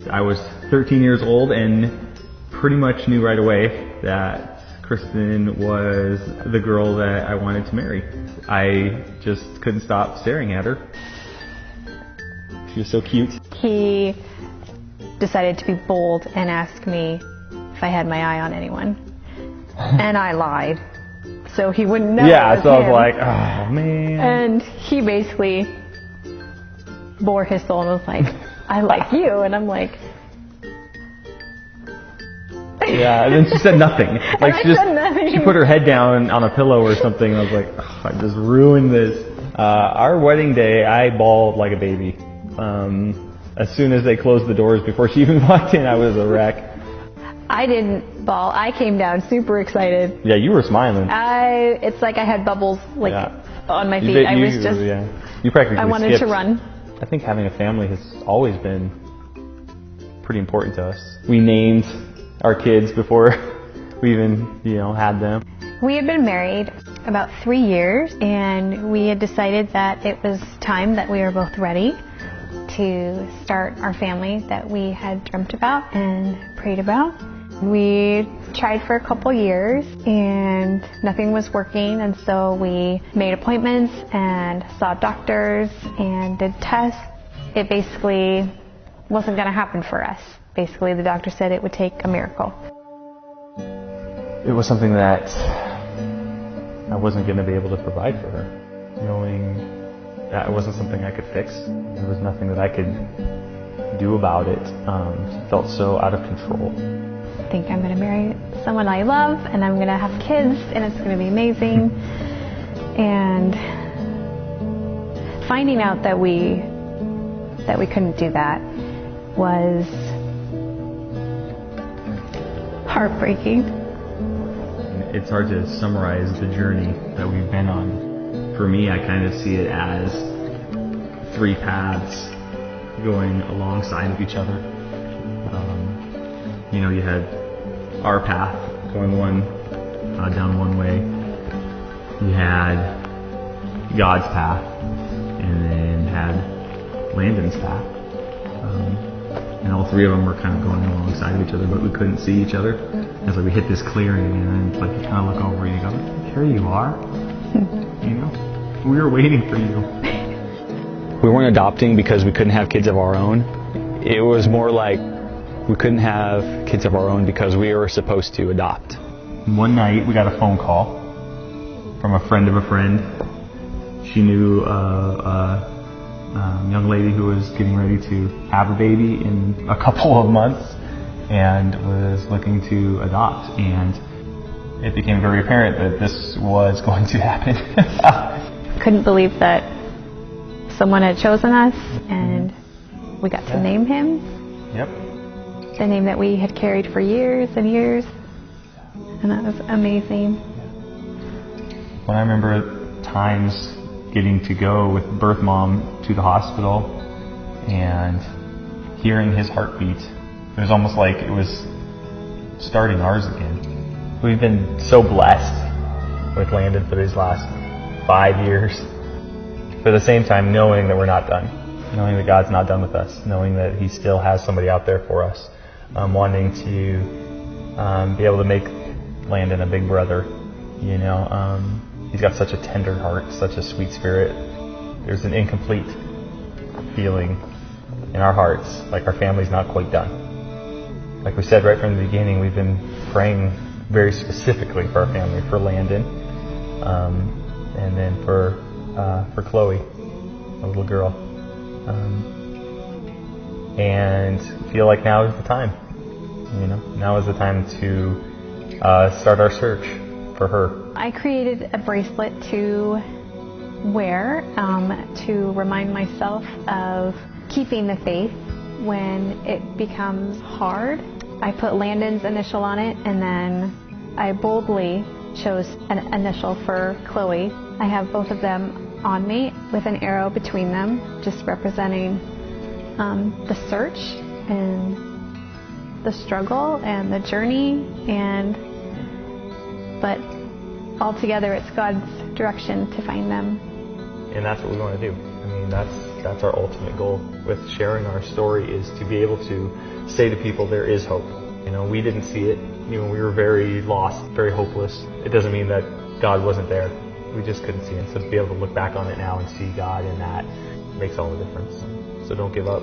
I was 13 years old and pretty much knew right away that Kristen was the girl that I wanted to marry. I just couldn't stop staring at her. She was so cute. He decided to be bold and ask me if I had my eye on anyone. And I lied. So he wouldn't know. Yeah, so I was like, oh man. And he basically bore his soul and was like, I like you. And I'm like, yeah, and then she said nothing. Like she put her head down on a pillow or something, and I was like, oh, I just ruined this. Our wedding day, I bawled like a baby. As soon as they closed the doors, before she even walked in, I was a wreck. I didn't bawl. I came down super excited. Yeah, you were smiling. It's like I had bubbles on my feet. You practically I wanted skipped. To run. I think having a family has always been pretty important to us. We named our kids before we even, had them. We had been married about 3 years, and we had decided that it was time that we were both ready to start our family that we had dreamt about and prayed about. We tried for a couple years and nothing was working, and so we made appointments and saw doctors and did tests. It basically wasn't going to happen for us. Basically, the doctor said it would take a miracle. It was something that I wasn't going to be able to provide for her, knowing that it wasn't something I could fix. There was nothing that I could do about it. It felt so out of control. I think I'm going to marry someone I love, and I'm going to have kids, and it's going to be amazing. And finding out that we couldn't do that was heartbreaking. It's hard to summarize the journey that we've been on. For me, I kind of see it as 3 paths going alongside of each other. You had our path going down one way. You had God's path, and then had Landon's path. And all 3 of them were kind of going alongside of each other, but we couldn't see each other. It's like we hit this clearing, and it's like you kind of look over and you go, here you are. We were waiting for you. We weren't adopting because we couldn't have kids of our own. It was more like we couldn't have kids of our own because we were supposed to adopt. One night we got a phone call from a friend of a friend. She knew a young lady who was getting ready to have a baby in a couple of months and was looking to adopt. And it became very apparent that this was going to happen. Couldn't believe that someone had chosen us, and we got to name him. Yep. The name that we had carried for years and years, and that was amazing. When I remember times getting to go with birth mom to the hospital and hearing his heartbeat, it was almost like it was starting ours again. We've been so blessed with Landon for these last 5 years. For the same time, knowing that we're not done, knowing that God's not done with us, knowing that He still has somebody out there for us, wanting to be able to make Landon a big brother. He's got such a tender heart, such a sweet spirit. There's an incomplete feeling in our hearts, like our family's not quite done. Like we said right from the beginning, we've been praying very specifically for our family, for Landon, and then for Chloe, a little girl. And feel like now is the time. Now is the time to start our search for her. I created a bracelet to wear to remind myself of keeping the faith when it becomes hard. I put Landon's initial on it, and then I boldly chose an initial for Chloe. I have both of them on me with an arrow between them, just representing the search and the struggle and the journey, but altogether it's God's direction to find them. And that's what we want to do. And that's our ultimate goal with sharing our story, is to be able to say to people there is hope. You know, we didn't see it. You know, we were very lost, very hopeless. It doesn't mean that God wasn't there. We just couldn't see it. So to be able to look back on it now and see God in that makes all the difference. So don't give up.